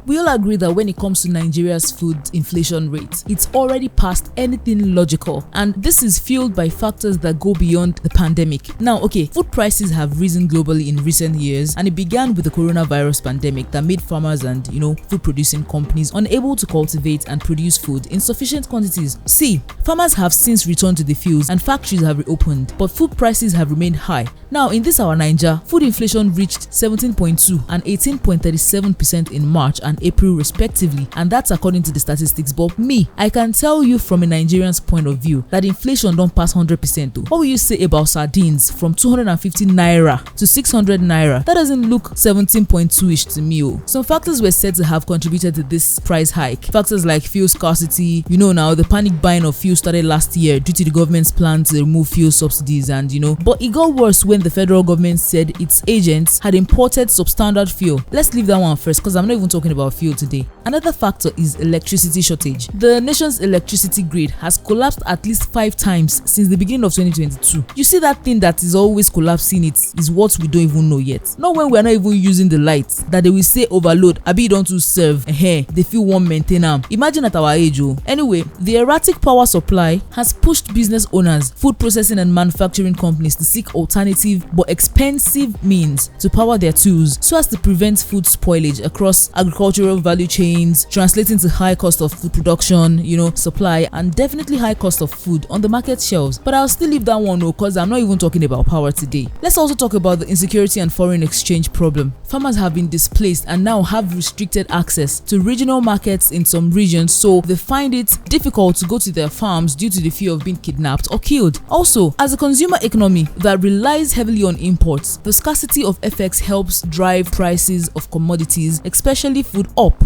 We all agree that when it comes to Nigeria's food inflation rate, it's already past anything logical, and this is fueled by factors that go beyond the pandemic. Now, okay, food prices have risen globally in recent years, and it began with the coronavirus pandemic that made farmers and, food producing companies unable to cultivate and produce food in sufficient quantities. See, farmers have since returned to the fields and factories have reopened, but food prices have remained high. Now, in this our Naija, food inflation reached 17.2 and 18.37% in March and April respectively, and that's according to the statistics. But I can tell you from a Nigerian's point of view that inflation don't pass 100% though. What will you say about sardines from 250 naira to 600 naira? That doesn't look 17.2-ish to me. Some factors were said to have contributed to this price hike. Factors like fuel scarcity, now the panic buying of fuel started last year due to the government's plan to remove fuel subsidies, and but it got worse when the federal government said its agents had imported substandard fuel. Let's leave that one first because I'm not even talking about fuel today. Another factor is electricity shortage. The nation's electricity grid has collapsed at least 5 times since the beginning of 2022. You see, that thing that is always collapsing, it is what we don't even know yet. Not when we are not even using the lights that they will say overload, abi don't to serve, they feel won't maintain them. Imagine at our age. Anyway, the erratic power supply has pushed business owners, food processing and manufacturing companies to seek alternative but expensive means to power their tools so as to prevent food spoilage across agricultural value chains, translating to high cost of food production, supply, and definitely high cost of food on the market shelves. But I'll still leave that one because I'm not even talking about power today. Let's also talk about the insecurity and foreign exchange problem. Farmers have been displaced and now have restricted access to regional markets in some regions, so they find it difficult to go to their farms due to the fear of being kidnapped or killed. Also, as a consumer economy that relies heavily on imports, the scarcity of FX helps drive prices of commodities, especially food, up,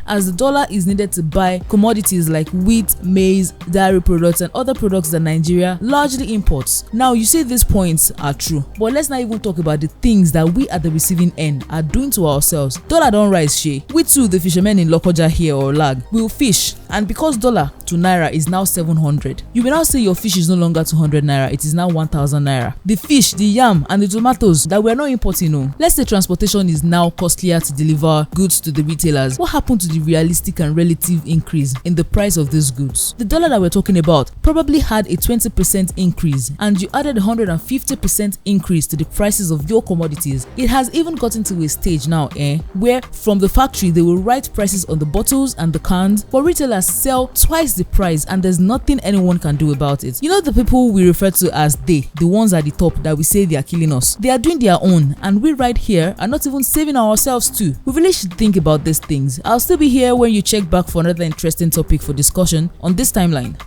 as the dollar is needed to buy commodities like wheat, maize, dairy products, and other products that Nigeria largely imports. Now, you say these points are true, but let's not even talk about the things that we at the receiving end are doing to ourselves. Dollar don't rise, shey. We too, the fishermen in Lokoja here or Lag, will fish, and because dollar to naira is now 700, you will now say your fish is no longer 200 naira, it is now 1000 naira. The fish, the yam, and the tomatoes that we are not importing, let's say transportation is now costlier to deliver goods to the retailers. What happened to the realistic and relative increase in the price of these goods? The dollar that we're talking about probably had a 20% increase, and you added 150% increase to the prices of your commodities. It has even gotten to a stage now, where from the factory they will write prices on the bottles and the cans, but retailers sell twice the price, and there's nothing anyone can do about it. The people we refer to as the ones at the top that we say they are killing us, they are doing their own, and we right here are not even saving ourselves too. We really should think about these things. I'll still be here when you check back for another interesting topic for discussion on this timeline.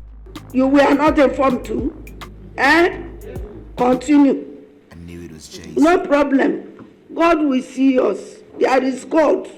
You were not informed too? Continue. I knew it was Jason. No problem. God will see us. There is God.